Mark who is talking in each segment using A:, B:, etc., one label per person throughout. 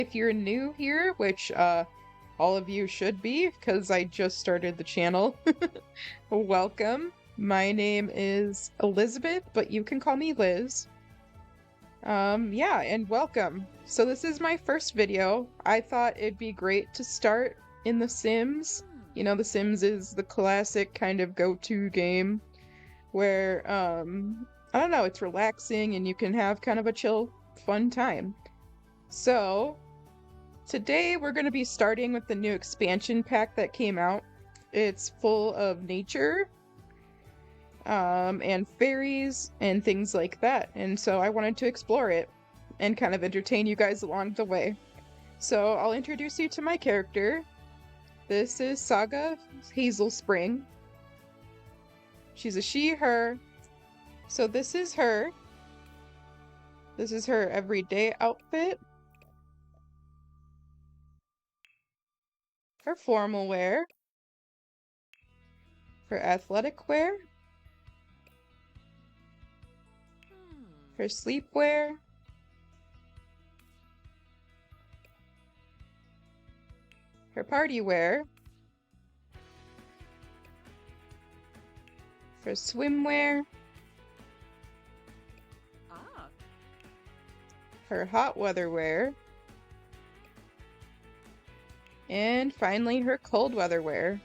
A: If you're new here, which all of you should be, because I just started the channel, welcome. My name is Elizabeth, but you can call me Liz. Yeah, and welcome. So this is my first video. I thought it'd be great to start in The Sims. You know, The Sims is the classic kind of go-to game where, I don't know, it's relaxing and you can have kind of a chill, fun time. So today we're going to be starting with the new expansion pack that came out. It's full of nature, and fairies and things like that. And so I wanted to explore it and kind of entertain you guys along the way. So I'll introduce you to my character. This is Saga Hazel Spring. She's a she, her. So this is her. This is her everyday outfit. Her formal wear. Her athletic wear. Her sleepwear. Her party wear. Her swimwear. Her hot weather wear. And finally her cold weather wear.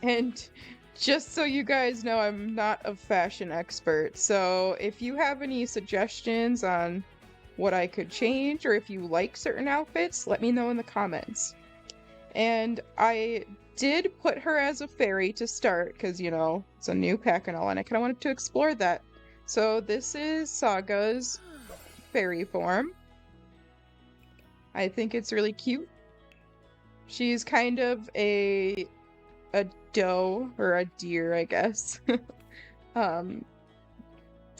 A: And just so you guys know, I'm not a fashion expert, so if you have any suggestions on what I could change, or if you like certain outfits, let me know in the comments. And I did put her as a fairy to start, because, you know, it's a new pack and all, and I kind of wanted to explore that. So this is Saga's fairy form. I think it's really cute. She's kind of a doe, or a deer, I guess,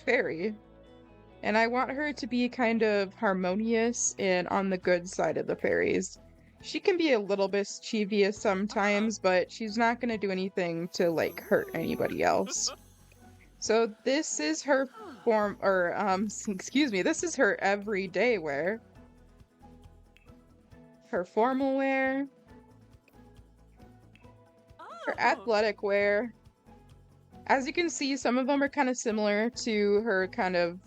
A: fairy. And I want her to be kind of harmonious and on the good side of the fairies. She can be a little mischievous sometimes, but she's not going to do anything to, like, hurt anybody else. So this is her form, or, excuse me, this is her everyday wear. Her formal wear. Her athletic wear. As you can see, some of them are kind of similar to her kind of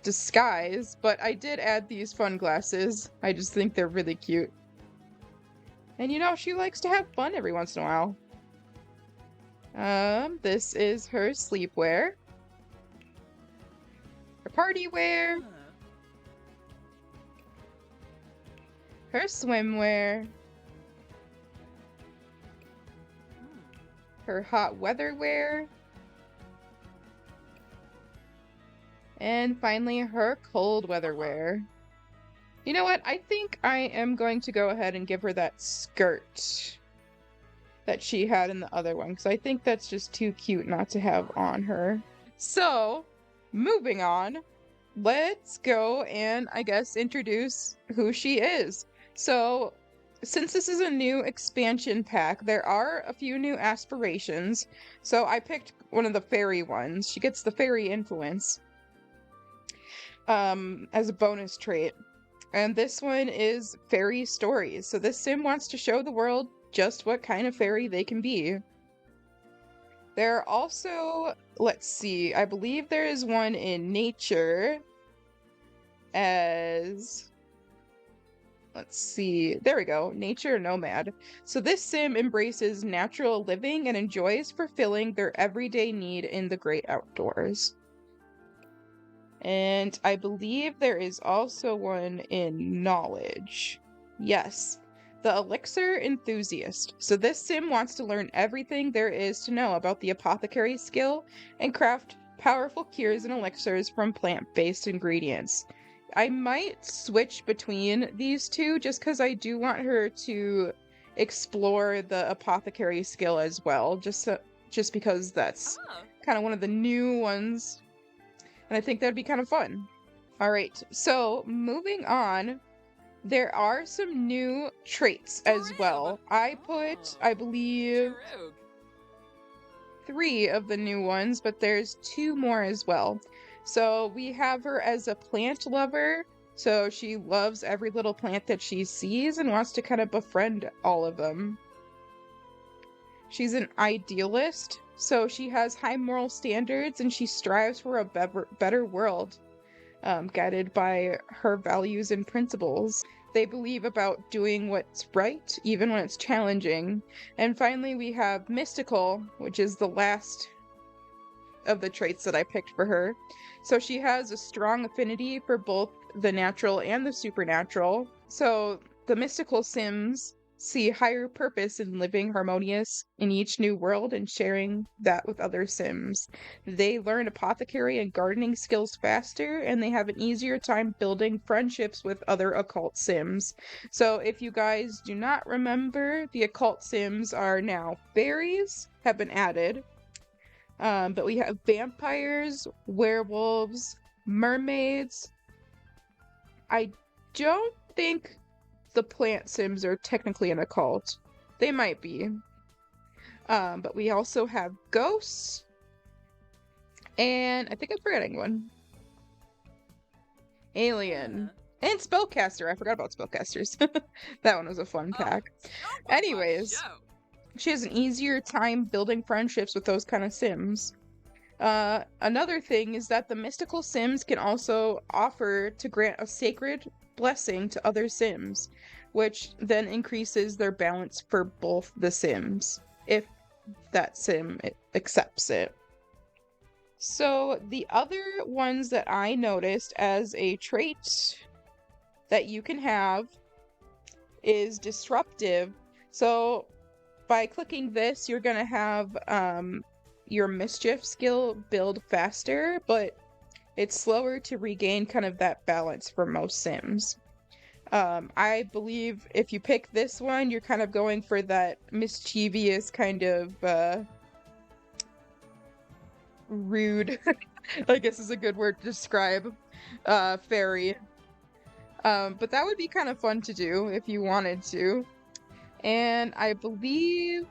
A: disguise, but I did add these fun glasses. I just think they're really cute. And you know, she likes to have fun every once in a while. This is her sleepwear. Her party wear. Her swimwear. Her hot weather wear. And finally, her cold weather wear. You know what? I think I am going to go ahead and give her that skirt that she had in the other one, because I think that's just too cute not to have on her. So, moving on, let's go and, I guess, introduce who she is. So, since this is a new expansion pack, there are a few new aspirations. So I picked one of the fairy ones. She gets the fairy influence as a bonus trait. And this one is fairy stories. So this sim wants to show the world just what kind of fairy they can be. There are also, let's see, I believe there is one in nature as... Let's see, there we go, nature nomad. So this sim embraces natural living and enjoys fulfilling their everyday need in the great outdoors. And I believe there is also one in knowledge. Yes, the elixir enthusiast. So this sim wants to learn everything there is to know about the apothecary skill and craft powerful cures and elixirs from plant-based ingredients. I might switch between these two just because I do want her to explore the apothecary skill as well, just because that's kind of one of the new ones, and I think that'd be kind of fun. All right, so moving on, there are some new traits as well. I put, I believe, 3 of the new ones, but there's 2 more as well. So we have her as a plant lover. So she loves every little plant that she sees and wants to kind of befriend all of them. She's an idealist, so she has high moral standards and she strives for a better world, guided by her values and principles. They believe about doing what's right, even when it's challenging. And finally, we have mystical, which is the last of the traits that I picked for her. So she has a strong affinity for both the natural and the supernatural. So the mystical Sims see higher purpose in living harmonious in each new world and sharing that with other Sims. They learn apothecary and gardening skills faster, and they have an easier time building friendships with other occult Sims. So if you guys do not remember, the occult Sims are now fairies, have been added. But we have vampires, werewolves, mermaids. I don't think the plant Sims are technically an occult. They might be. But we also have ghosts. And I think I'm forgetting one. Alien. And spellcaster. I forgot about spellcasters. That one was a fun pack. Anyways, she has an easier time building friendships with those kind of Sims. Another thing is that the mystical Sims can also offer to grant a sacred blessing to other Sims, which then increases their balance for both the Sims, if that Sim accepts it. So the other ones that I noticed as a trait that you can have is disruptive. So by clicking this, you're gonna have your mischief skill build faster, but it's slower to regain kind of that balance for most Sims. I believe if you pick this one, you're kind of going for that mischievous kind of rude, I guess is a good word to describe, fairy. But that would be kind of fun to do if you wanted to. And I believe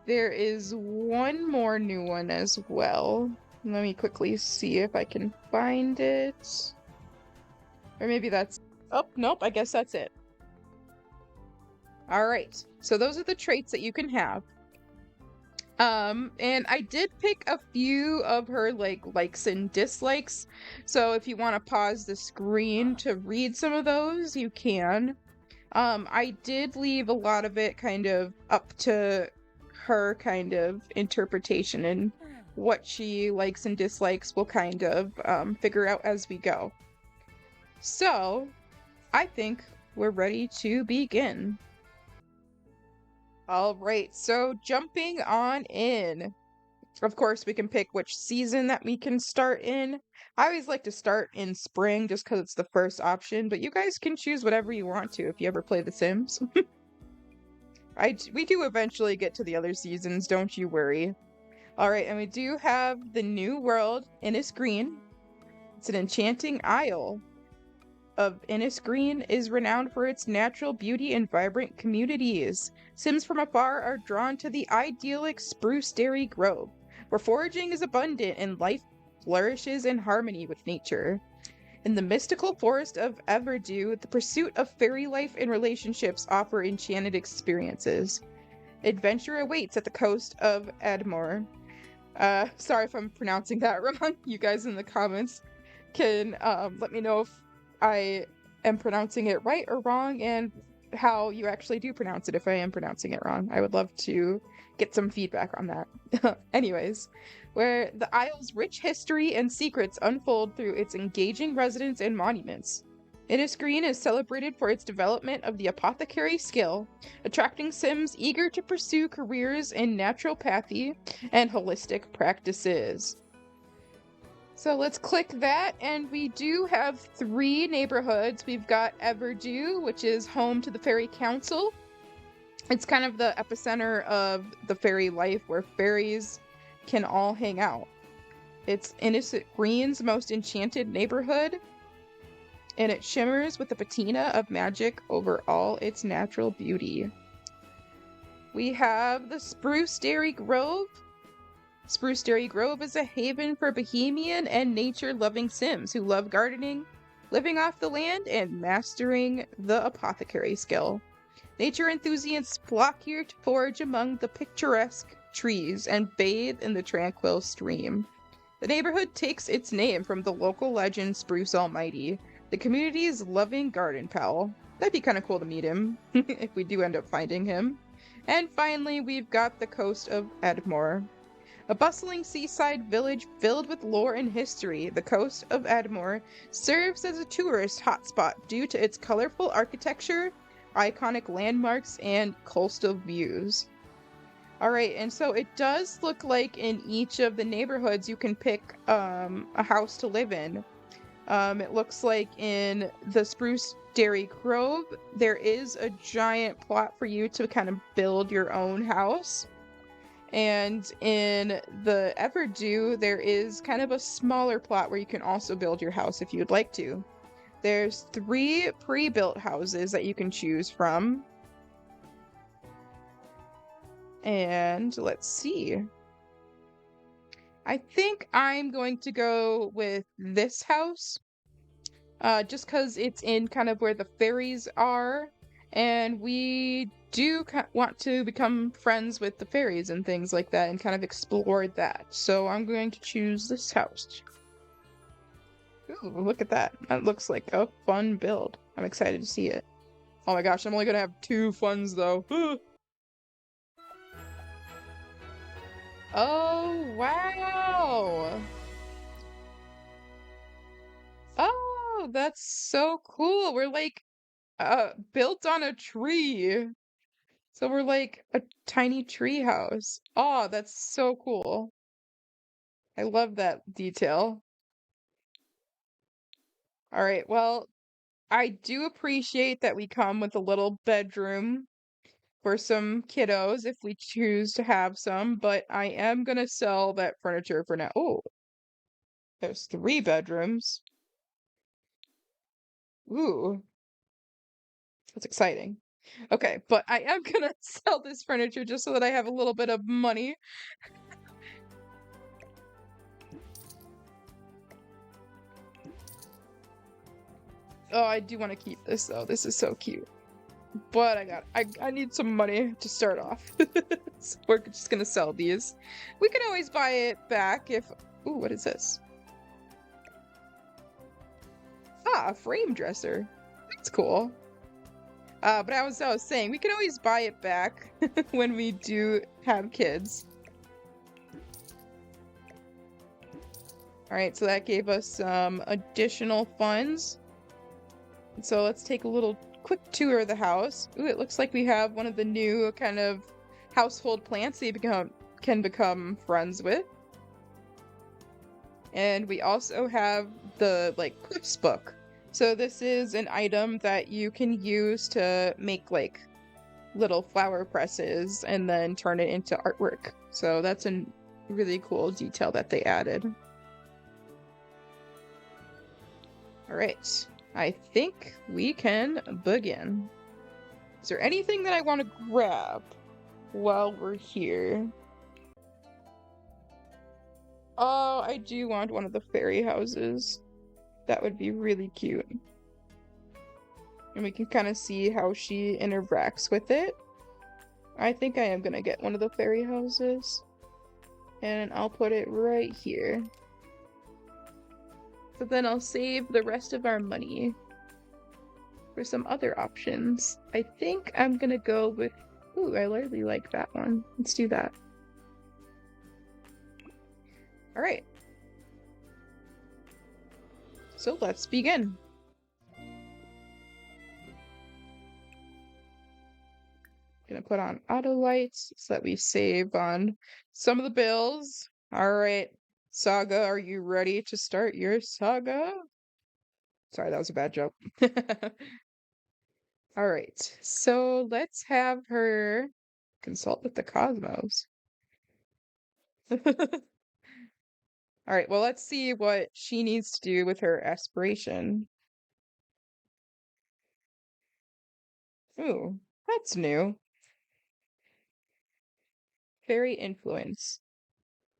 A: there is one more new one as well. Let me quickly see if I can find it. Or maybe that's... Oh, nope, I guess that's it. Alright, so those are the traits that you can have. And I did pick a few of her, likes and dislikes. So if you want to pause the screen to read some of those, you can. I did leave a lot of it kind of up to her kind of interpretation, and what she likes and dislikes we'll kind of figure out as we go. So I think we're ready to begin. All right, so jumping on in. Of course, we can pick which season that we can start in. I always like to start in spring just because it's the first option, but you guys can choose whatever you want to if you ever play The Sims. We do eventually get to the other seasons, don't you worry. Alright, and we do have the new world, Innis Green. It's an enchanting isle of Innis Green is renowned for its natural beauty and vibrant communities. Sims from afar are drawn to the idyllic Spruce Dairy Grove, where foraging is abundant and life flourishes in harmony with nature. In the mystical forest of Everdew, the pursuit of fairy life and relationships offer enchanted experiences. Adventure awaits at the coast of Admore. Sorry if I'm pronouncing that wrong. You guys in the comments can let me know if I am pronouncing it right or wrong, and how you actually do pronounce it if I am pronouncing it wrong. I would love to get some feedback on that. Anyways, where the Isle's rich history and secrets unfold through its engaging residents and monuments. Innis Green is celebrated for its development of the apothecary skill, attracting Sims eager to pursue careers in naturopathy and holistic practices. So let's click that, and we do have 3 neighborhoods. We've got Everdew, which is home to the Fairy Council. It's kind of the epicenter of the fairy life where fairies can all hang out. It's Innis Green's most enchanted neighborhood, and it shimmers with the patina of magic over all its natural beauty. We have the Spruce Dairy Grove, Spruce Dairy Grove is a haven for bohemian and nature-loving Sims who love gardening, living off the land, and mastering the apothecary skill. Nature enthusiasts flock here to forage among the picturesque trees and bathe in the tranquil stream. The neighborhood takes its name from the local legend Spruce Almighty, the community's loving garden pal. That'd be kind of cool to meet him, if we do end up finding him. And finally, we've got the coast of Edmore. A bustling seaside village filled with lore and history, the coast of Edmore serves as a tourist hotspot due to its colorful architecture, iconic landmarks, and coastal views. Alright, and so it does look like in each of the neighborhoods you can pick a house to live in. It looks like in the Spruce Dairy Grove, there is a giant plot for you to kind of build your own house. And in the Everdew, there is kind of a smaller plot where you can also build your house if you'd like to. There's 3 pre-built houses that you can choose from. And let's see. I think I'm going to go with this house. Just because it's in kind of where the fairies are. And we do want to become friends with the fairies and things like that and kind of explore that. So I'm going to choose this house. Ooh, look at that. That looks like a fun build. I'm excited to see it. Oh my gosh, I'm only gonna have 2 funds though. Oh, wow! Oh, that's so cool. We're like built on a tree. So we're like a tiny tree house. Oh, that's so cool. I love that detail. All right, well, I do appreciate that we come with a little bedroom for some kiddos if we choose to have some, but I am gonna sell that furniture for now. Oh, there's 3 bedrooms. Ooh, that's exciting. Okay, but I am gonna sell this furniture just so that I have a little bit of money. Oh, I do want to keep this though. This is so cute. But I need some money to start off. So we're just gonna sell these. We can always buy it back if... Ooh, what is this? Ah, a frame dresser. That's cool. But as I was saying, we can always buy it back when we do have kids. Alright, so that gave us some additional funds. So let's take a little quick tour of the house. Ooh, it looks like we have one of the new kind of household plants that you can become friends with. And we also have the like Cliffs book. So this is an item that you can use to make like little flower presses and then turn it into artwork. So that's a really cool detail that they added. All right, I think we can begin. Is there anything that I want to grab while we're here? Oh, I do want one of the fairy houses. That would be really cute. And we can kind of see how she interacts with it. I think I am gonna get one of the fairy houses. And I'll put it right here. But then I'll save the rest of our money for some other options. I think I'm gonna go with... Ooh, I really like that one. Let's do that. Alright. So let's begin. Gonna put on auto lights so that we save on some of the bills. Alright. Saga, are you ready to start your saga? Sorry, that was a bad joke. Alright, so let's have her consult with the cosmos. Alright, well, let's see what she needs to do with her aspiration. Ooh, that's new. Fairy influence.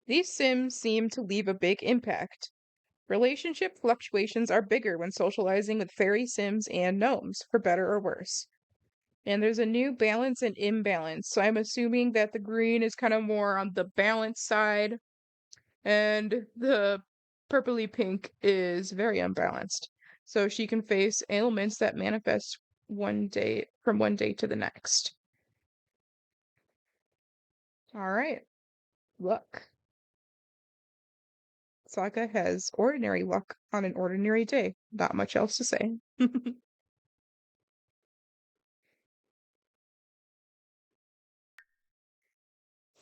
A: These sims seem to leave a big impact. Relationship fluctuations are bigger when socializing with fairy sims and gnomes, for better or worse. And there's a new balance and imbalance. So I'm assuming that the green is kind of more on the balance side, and the purpley pink is very unbalanced. So she can face ailments that manifest one day to the next. All right. Luck. Saga has ordinary luck on an ordinary day. Not much else to say.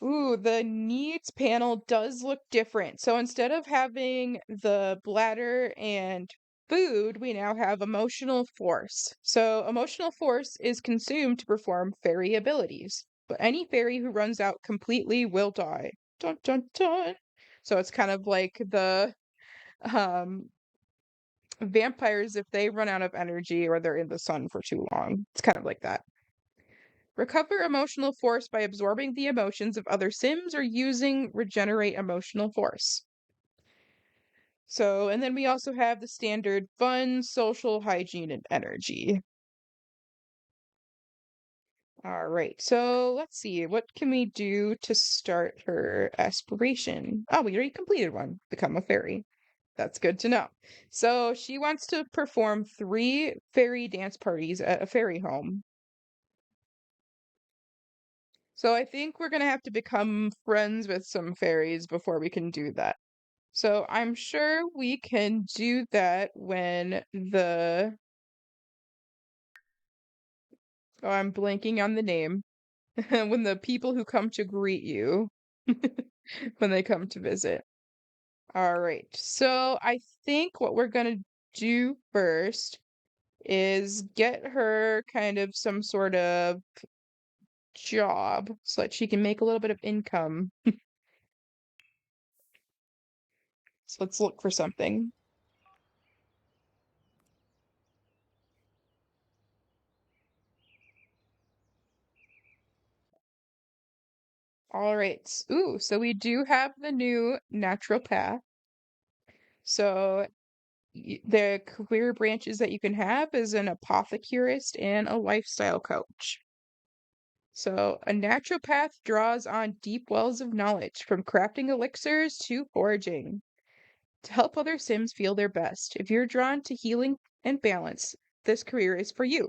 A: Ooh, the needs panel does look different. So instead of having the bladder and food, we now have emotional force. So emotional force is consumed to perform fairy abilities, but any fairy who runs out completely will die. Dun dun dun. So it's kind of like the um vampires if they run out of energy or they're in the sun for too long. It's kind of like that. Recover emotional force by absorbing the emotions of other Sims or using regenerate emotional force. So, and then we also have the standard fun, social, hygiene, and energy. All right, so let's see. What can we do to start her aspiration? Oh, we already completed one. Become a fairy. That's good to know. So she wants to perform 3 fairy dance parties at a fairy home. So I think we're gonna have to become friends with some fairies before we can do that. So I'm sure we can do that when oh, I'm blanking on the name. When the people who come to greet you when they come to visit. All right. So I think what we're gonna do first is get her kind of some sort of job so that she can make a little bit of income. So let's look for something. All right. Ooh, so we do have the new natural path. So the career branches that you can have is an apothecurist and a lifestyle coach. So a naturopath draws on deep wells of knowledge from crafting elixirs to foraging to help other Sims feel their best. If you're drawn to healing and balance, this career is for you.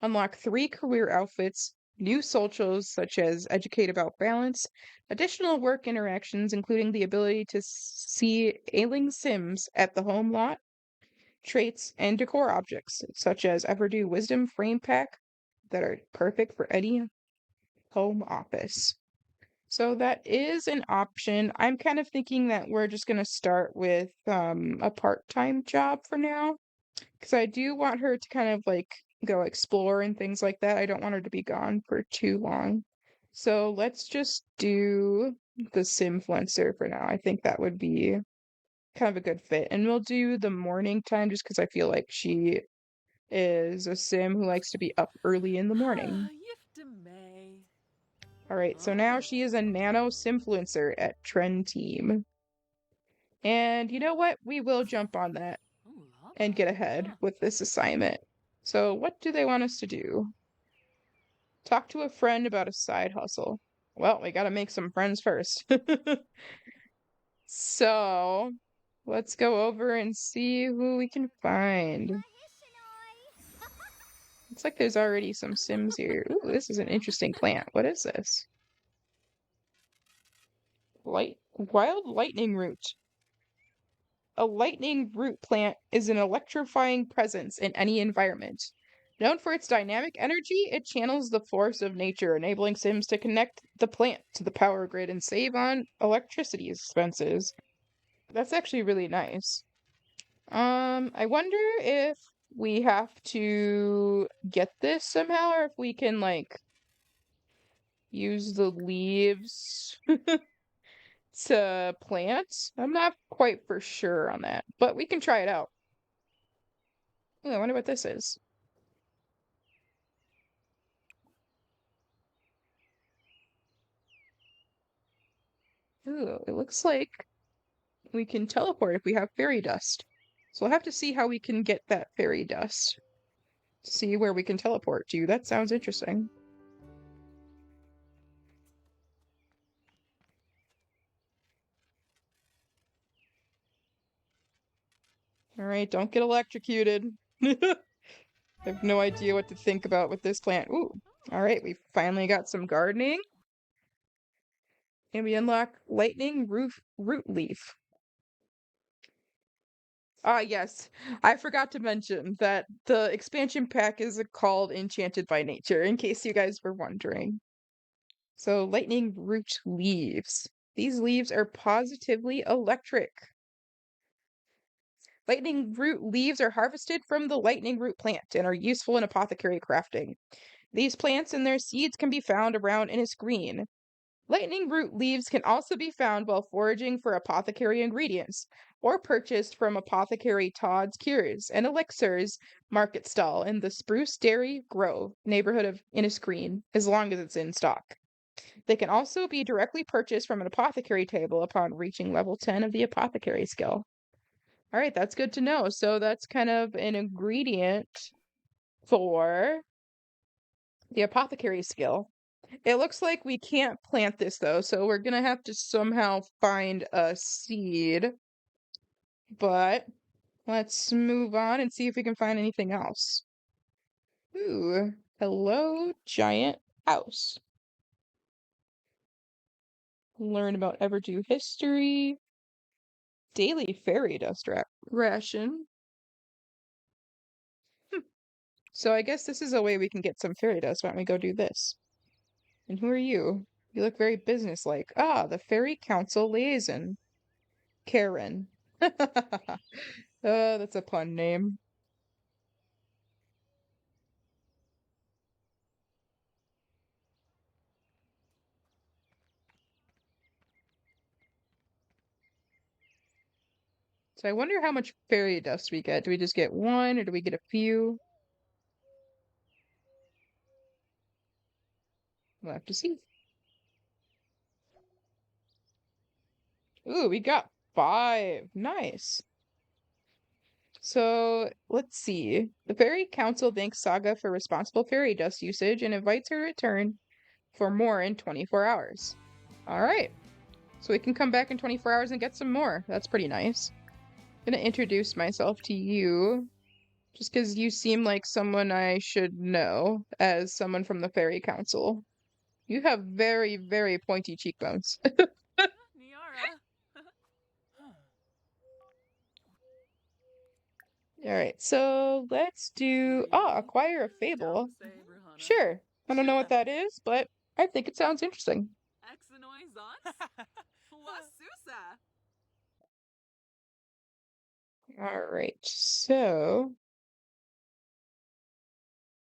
A: Unlock 3 career outfits, new socials such as educate about balance, additional work interactions, including the ability to see ailing Sims at the home lot, traits, and decor objects such as Everdo Wisdom Frame Pack that are perfect for any home office. So that is an option. I'm kind of thinking that we're just going to start with a part-time job for now. Because I do want her to kind of like go explore and things like that. I don't want her to be gone for too long. So let's just do the Simfluencer for now. I think that would be kind of a good fit. And we'll do the morning time just because I feel like she is a Sim who likes to be up early in the morning. All right, so now she is a nano Simfluencer at Trend Team. And you know what? We will jump on that and get ahead with this assignment. So, what do they want us to do? Talk to a friend about a side hustle. Well, we gotta make some friends first. So, let's go over and see who we can find. Looks like there's already some Sims here. Ooh, this is an interesting plant. What is this? Wild lightning root. A lightning root plant is an electrifying presence in any environment. Known for its dynamic energy, it channels the force of nature, enabling Sims to connect the plant to the power grid and save on electricity expenses. That's actually really nice. I wonder if we have to get this somehow, or if we can, like, use the leaves to plant. I'm not quite for sure on that, but we can try it out. Ooh, I wonder what this is. Ooh, it looks like we can teleport if we have fairy dust. So we'll have to see how we can get that fairy dust. See where we can teleport to. That sounds interesting. All right, don't get electrocuted. I have no idea what to think about with this plant. Ooh, all right, we finally got some gardening. And we unlock lightning root leaf. Ah, yes. I forgot to mention that the expansion pack is called Enchanted by Nature, in case you guys were wondering. So, lightning root leaves. These leaves are positively electric. Lightning root leaves are harvested from the lightning root plant and are useful in apothecary crafting. These plants and their seeds can be found around Innisgreen. Lightning root leaves can also be found while foraging for apothecary ingredients, or purchased from Apothecary Todd's Cures and Elixirs market stall in the Spruce Dairy Grove neighborhood of Innisgreen, as long as it's in stock. They can also be directly purchased from an apothecary table upon reaching level 10 of the apothecary skill. All right, that's good to know. So that's kind of an ingredient for the apothecary skill. It looks like we can't plant this though, so we're gonna have to somehow find a seed. But let's move on and see if we can find anything else. Ooh, hello, giant house. Learn about Everdew history. Daily fairy dust ration. So I guess this is a way we can get some fairy dust. Why don't we go do this? And who are you? You look very businesslike. Ah, the Fairy Council liaison. Karen. That's a pun name. So I wonder how much fairy dust we get. Do we just get one or do we get a few? We'll have to see. Ooh, we got 5. Nice. So let's see. The Fairy Council thanks Saga for responsible fairy dust usage and invites her to return for more in 24 hours. All right. So we can come back in 24 hours and get some more. That's pretty nice. I'm gonna introduce myself to you just because you seem like someone I should know as someone from the Fairy Council. You have very, very pointy cheekbones.
B: Niara.
A: All right, so let's do acquire a fable.
B: Say Bruhana.
A: Sure. I don't know what that is, but I think it sounds interesting.
B: Exanoy Zons? La Susa.
A: All right, so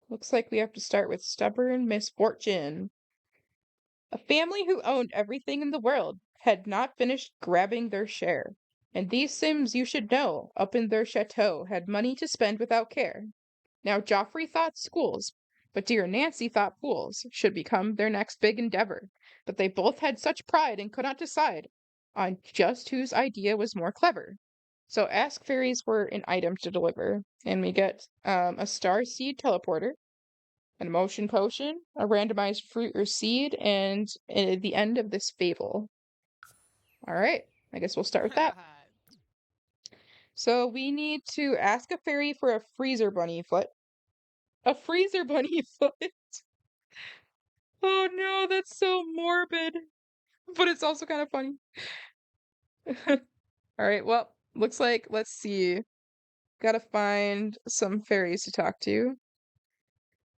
A: looks like we have to start with stubborn misfortune. A family who owned everything in the world had not finished grabbing their share. And these Sims, you should know, up in their chateau, had money to spend without care. Now Joffrey thought schools, but dear Nancy thought pools should become their next big endeavor. But they both had such pride and could not decide on just whose idea was more clever. So ask fairies for an item to deliver, and we get a star seed teleporter, an emotion potion, a randomized fruit or seed, and the end of this fable. All right, I guess we'll start with that. So we need to ask a fairy for a freezer bunny foot. A freezer bunny foot. Oh no, that's so morbid. But it's also kind of funny. All right, well, looks like, let's see. Gotta find some fairies to talk to.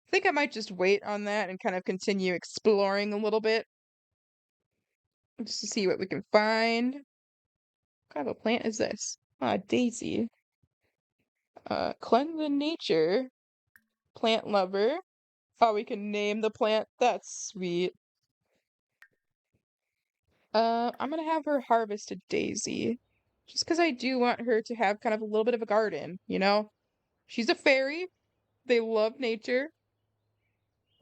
A: I think I might just wait on that and kind of continue exploring a little bit. Just to see what we can find. What kind of a plant is this? Ah, daisy. Cleanse in nature. Plant lover. Oh, we can name the plant. That's sweet. I'm gonna have her harvest a daisy. Just because I do want her to have kind of a little bit of a garden, you know? She's a fairy. They love nature.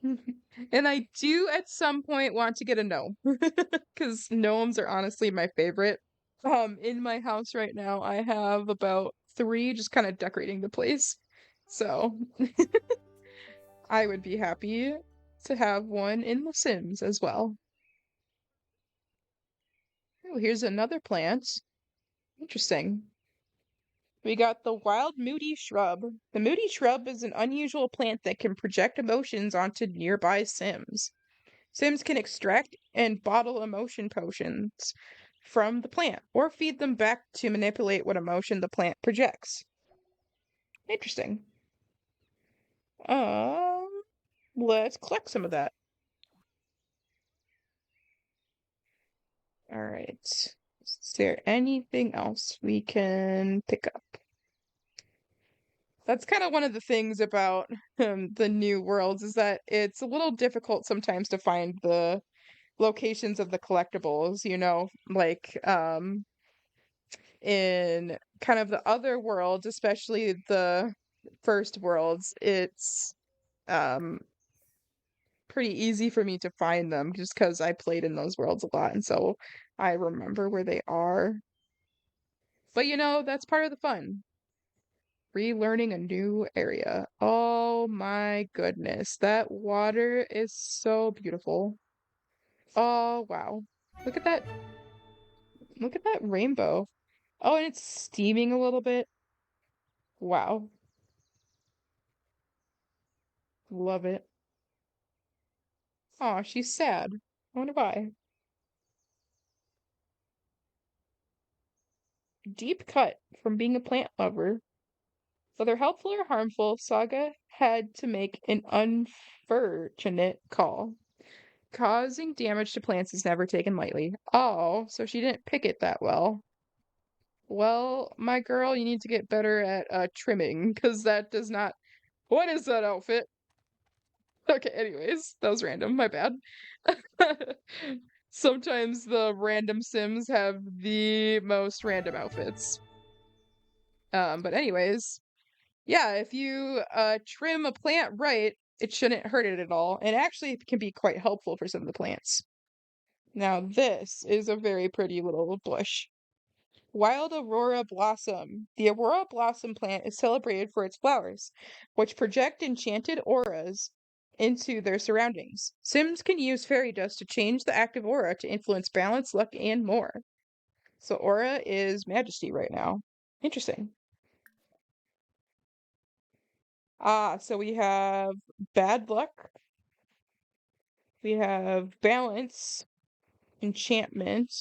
A: And I do at some point want to get a gnome because gnomes are honestly my favorite. In my house right now, I have about three just kind of decorating the place. So I would be happy to have one in The Sims as well. Oh, here's another plant. Interesting. We got the wild moody shrub. The moody shrub is an unusual plant that can project emotions onto nearby Sims. Sims can extract and bottle emotion potions from the plant or feed them back to manipulate what emotion the plant projects. Interesting. Um, let's collect some of that. All right. Is there anything else we can pick up? That's kind of one of the things about the new worlds is that it's a little difficult sometimes to find the locations of the collectibles, like in kind of the other worlds, especially the first worlds, it's um pretty easy for me to find them just because I played in those worlds a lot and so I remember where they are. But that's part of the fun. Relearning a new area. Oh my goodness. That water is so beautiful. Oh wow. Look at that. Look at that rainbow. Oh, and it's steaming a little bit. Wow. Love it. Oh, she's sad. I wonder why. Deep cut from being a plant lover. Whether helpful or harmful, Saga had to make an unfortunate call. Causing damage to plants is never taken lightly. Oh, so she didn't pick it that well. Well, my girl, you need to get better at trimming, because that does not. What is that outfit? Okay, anyways, that was random. My bad. Sometimes the random Sims have the most random outfits. But anyways, yeah, if you trim a plant right, it shouldn't hurt it at all, and actually it can be quite helpful for some of the plants. Now this is a very pretty little bush. Wild Aurora Blossom. The Aurora Blossom plant is celebrated for its flowers, which project enchanted auras into their surroundings. Sims can use fairy dust to change the active aura to influence balance, luck, and more. So aura is majesty right now. Interesting. Ah, so we have bad luck, we have balance, enchantment.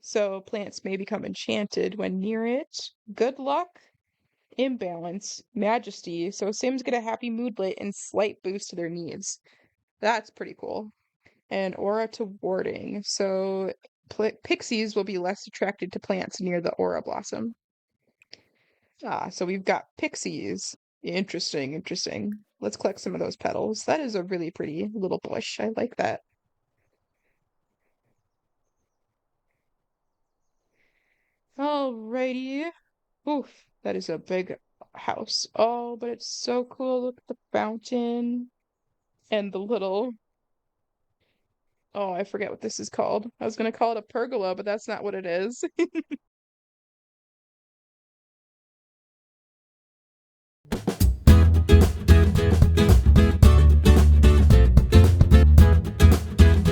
A: So plants may become enchanted when near it. Good luck, imbalance, majesty. So Sims get a happy moodlet and slight boost to their needs. That's pretty cool. And aura to warding. So pixies will be less attracted to plants near the aura blossom. Ah, so we've got pixies. Interesting, interesting. Let's collect some of those petals. That is a really pretty little bush. I like that. Alrighty. Oof, that is a big house. Oh, but it's so cool. Look at the fountain and the little. Oh, I forget what this is called. I was gonna call it a pergola, but that's not what it is.